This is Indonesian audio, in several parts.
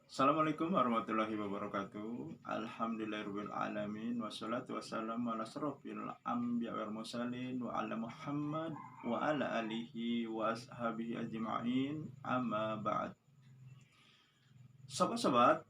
Assalamualaikum warahmatullahi wabarakatuh. Alhamdulillahirabbil alamin wassalatu wassalamu ala asrofil anbiya wal mursalin wa ala Muhammad wa ala alihi wa ashabihi ajma'in. Amma ba'd. Sobat-sobat,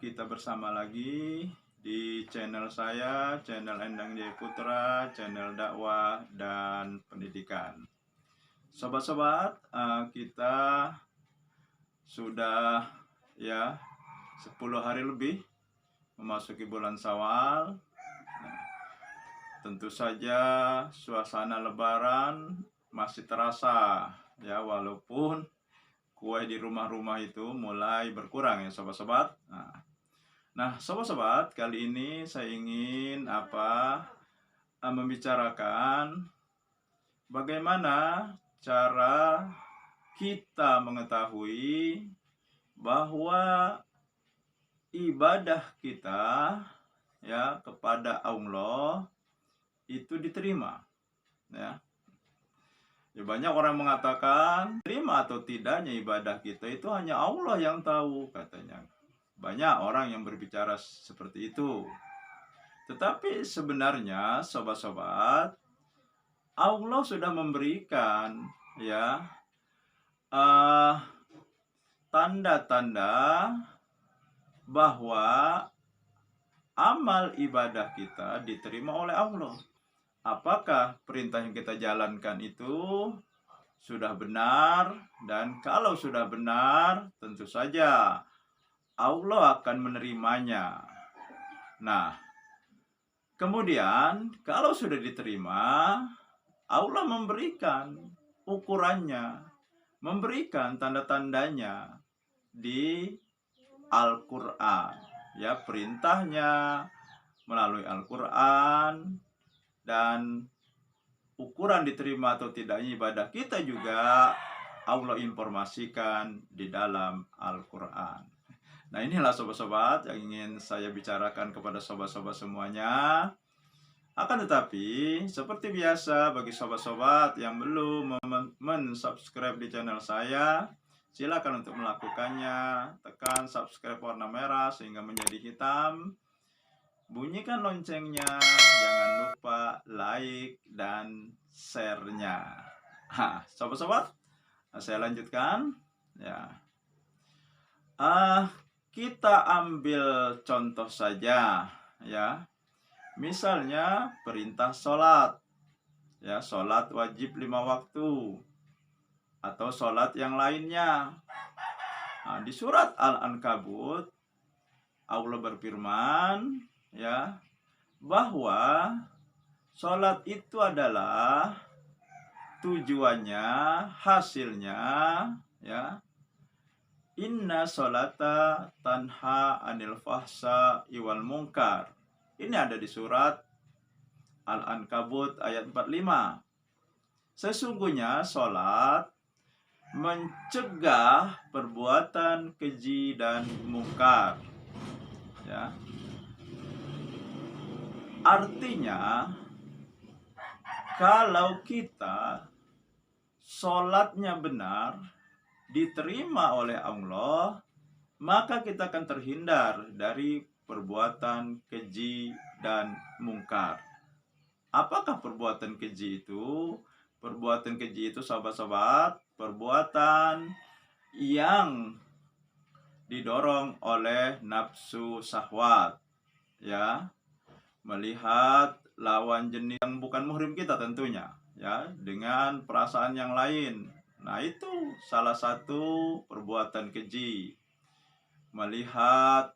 kita bersama lagi di channel saya, channel Endang Jaya Putra, channel dakwah dan pendidikan. Sobat-sobat, kita sudah 10 hari lebih memasuki bulan Syawal. Tentu saja suasana lebaran masih terasa walaupun kue di rumah-rumah itu mulai berkurang sobat-sobat. Nah, sobat-sobat, kali ini saya ingin membicarakan bagaimana cara kita mengetahui bahwa ibadah kita kepada Allah itu diterima. Banyak orang mengatakan terima atau tidaknya ibadah kita itu hanya Allah yang tahu, katanya. Banyak orang yang berbicara seperti itu. Tetapi sebenarnya sobat-sobat, Allah sudah memberikan tanda-tanda bahwa amal ibadah kita diterima oleh Allah. Apakah perintah yang kita jalankan itu sudah benar? Dan kalau sudah benar, tentu saja Allah akan menerimanya. Nah, kemudian kalau sudah diterima, Allah memberikan ukurannya, memberikan tanda-tandanya di Al-Quran. Perintahnya melalui Al-Quran, dan ukuran diterima atau tidaknya ibadah kita juga Allah informasikan di dalam Al-Quran. Nah, inilah sobat-sobat yang ingin saya bicarakan kepada sobat-sobat semuanya. Akan tetapi, seperti biasa, bagi sobat-sobat yang belum men-subscribe di channel saya, silakan untuk melakukannya. Tekan subscribe warna merah sehingga menjadi hitam. Bunyikan loncengnya, jangan lupa like dan share-nya. Sobat-sobat, saya lanjutkan. Kita ambil contoh saja, misalnya perintah sholat, sholat wajib 5 waktu, atau sholat yang lainnya. Di surat Al-Ankabut, Allah berfirman bahwa sholat itu adalah tujuannya, hasilnya inna sholata tanha anil fahsa iwal munkar. Ini ada di surat Al-Ankabut ayat 45. Sesungguhnya sholat mencegah perbuatan keji dan mungkar. Artinya, kalau kita sholatnya benar, diterima oleh Allah, maka kita akan terhindar dari perbuatan keji dan mungkar. Apakah perbuatan keji itu? Perbuatan keji itu, sahabat-sahabat, perbuatan yang didorong oleh nafsu syahwat, melihat lawan jenis yang bukan muhrim kita tentunya, dengan perasaan yang lain. Nah, itu salah satu perbuatan keji. Melihat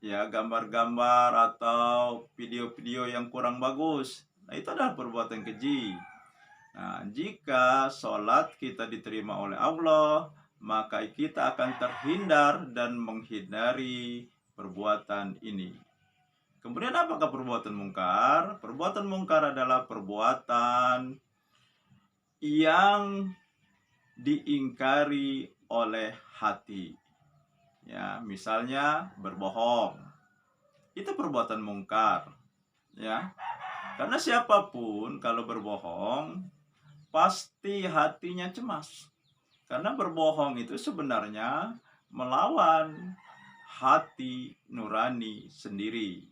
gambar-gambar atau video-video yang kurang bagus. Nah, itu adalah perbuatan keji. Nah, jika sholat kita diterima oleh Allah, maka kita akan terhindar dan menghindari perbuatan ini. Kemudian apakah perbuatan mungkar? Perbuatan mungkar adalah perbuatan yang diingkari oleh hati. Misalnya berbohong. Itu perbuatan mungkar. Karena siapapun kalau berbohong pasti hatinya cemas. Karena berbohong itu sebenarnya melawan hati nurani sendiri.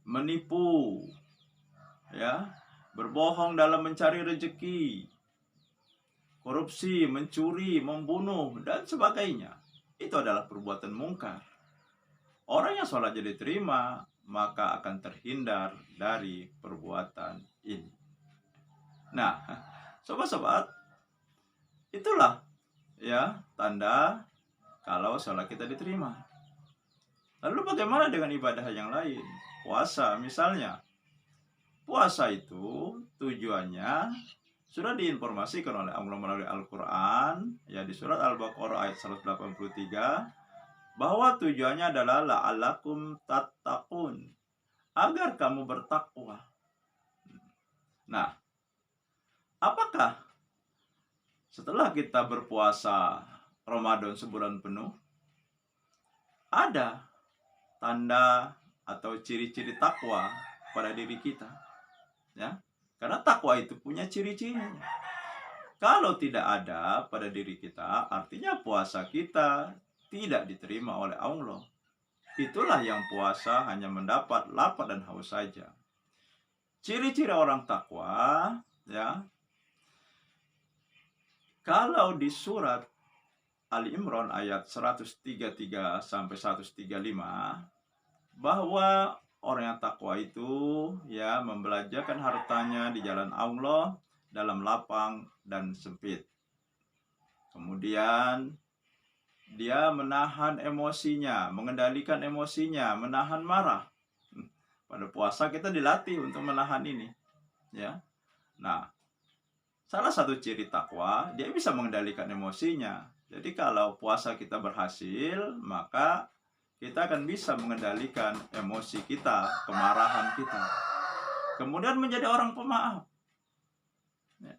Menipu, ya, berbohong dalam mencari rezeki, korupsi, mencuri, membunuh, dan sebagainya. Itu adalah perbuatan mungkar. Orang yang sholatnya diterima, maka akan terhindar dari perbuatan ini. Nah, sobat-sobat, itulah ya tanda kalau sholat kita diterima. Lalu bagaimana dengan ibadah yang lain? Puasa misalnya. Puasa itu tujuannya sudah diinformasikan oleh Allah melalui Al-Quran, ya, di surat Al-Baqarah ayat 183, bahwa tujuannya adalah la'allakum tattaqun, agar kamu bertakwa. Nah, apakah setelah kita berpuasa Ramadan sebulan penuh, ada tanda atau ciri-ciri takwa pada diri kita? Ya, karena takwa itu punya ciri-ciri. Kalau tidak ada pada diri kita, artinya puasa kita tidak diterima oleh Allah. Itulah yang puasa hanya mendapat lapar dan haus saja. Ciri-ciri orang takwa, ya. Kalau di surat Ali Imran ayat 133 sampai 135, bahwa orang yang takwa itu ya membelanjakan hartanya di jalan Allah dalam lapang dan sempit. Kemudian dia menahan emosinya, mengendalikan emosinya, menahan marah. Pada puasa kita dilatih untuk menahan ini, ya. Nah, salah satu ciri takwa, dia bisa mengendalikan emosinya. Jadi kalau puasa kita berhasil, maka kita akan bisa mengendalikan emosi kita, kemarahan kita. Kemudian menjadi orang pemaaf, ya,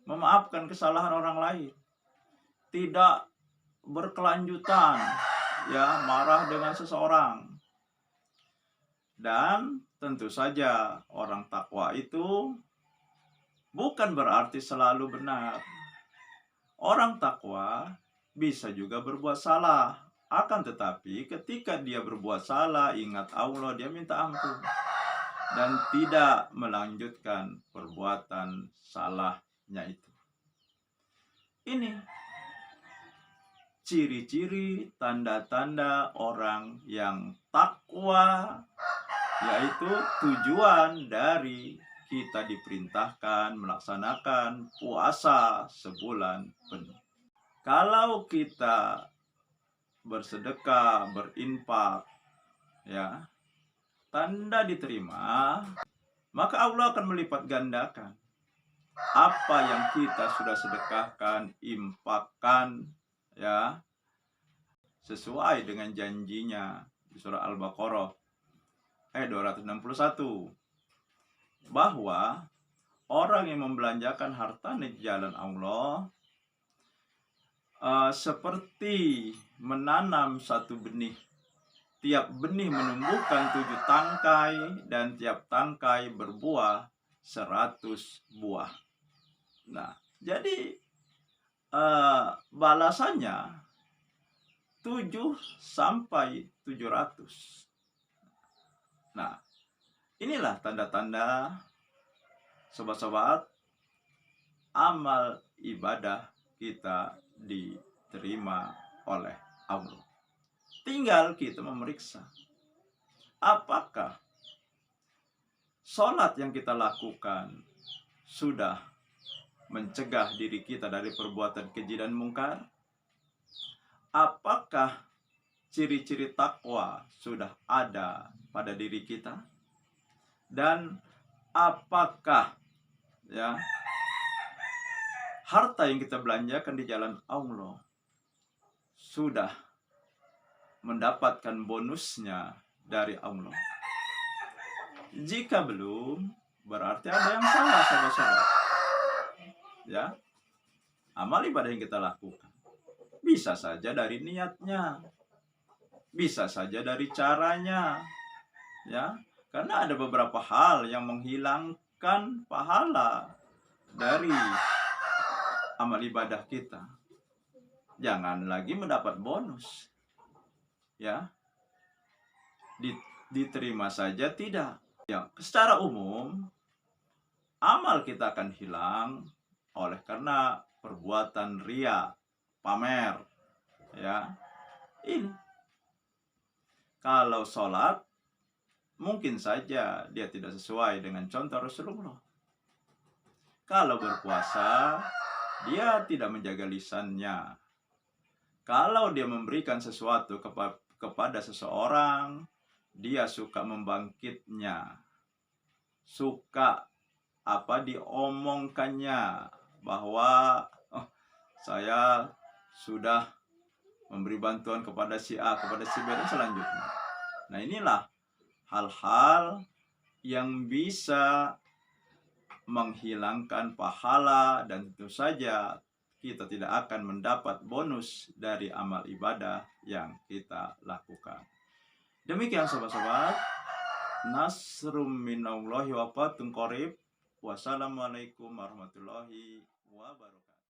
memaafkan kesalahan orang lain, tidak berkelanjutan, ya, marah dengan seseorang. Dan tentu saja orang takwa itu bukan berarti selalu benar. Orang takwa bisa juga berbuat salah. Akan tetapi ketika dia berbuat salah, ingat Allah, dia minta ampun. Dan tidak melanjutkan perbuatan salahnya itu. Ini ciri-ciri tanda-tanda orang yang takwa, yaitu tujuan dari kita diperintahkan melaksanakan puasa sebulan penuh. Kalau kita bersedekah, berinfak, ya, tanda diterima, maka Allah akan melipat gandakan apa yang kita sudah sedekahkan, infakkan, ya, sesuai dengan janjinya di surah Al-Baqarah ayat 261, bahwa orang yang membelanjakan hartanya di jalan Allah seperti menanam satu benih. Tiap benih menumbuhkan 7 tangkai dan tiap tangkai berbuah 100 buah. Nah, jadi balasannya 7 sampai 700. Nah, inilah tanda-tanda, sobat-sobat, amal ibadah kita diterima oleh Allah. Tinggal kita memeriksa apakah sholat yang kita lakukan sudah mencegah diri kita dari perbuatan keji dan mungkar. Apakah ciri-ciri takwa sudah ada pada diri kita, dan apakah, ya, harta yang kita belanjakan di jalan Allah sudah mendapatkan bonusnya dari Allah. Jika belum, berarti ada yang salah, saudara-saudara. Ya, amal ibadah yang kita lakukan bisa saja dari niatnya, bisa saja dari caranya, ya, karena ada beberapa hal yang menghilangkan pahala dari amal ibadah kita. Jangan lagi mendapat bonus, ya, diterima saja tidak. Ya, secara umum amal kita akan hilang oleh karena perbuatan ria, pamer, ya. Ini kalau sholat mungkin saja dia tidak sesuai dengan contoh Rasulullah. Kalau berpuasa dia tidak menjaga lisannya. Kalau dia memberikan sesuatu kepada seseorang, dia suka membangkitnya, suka diomongkannya bahwa oh, saya sudah memberi bantuan kepada si A, kepada si B dan selanjutnya. Nah, inilah hal-hal yang bisa menghilangkan pahala, dan tentu saja kita tidak akan mendapat bonus dari amal ibadah yang kita lakukan. Demikian sobat-sobat, nasrum minallahi wa fatun qarib. Wassalamualaikum warahmatullahi wabarakatuh.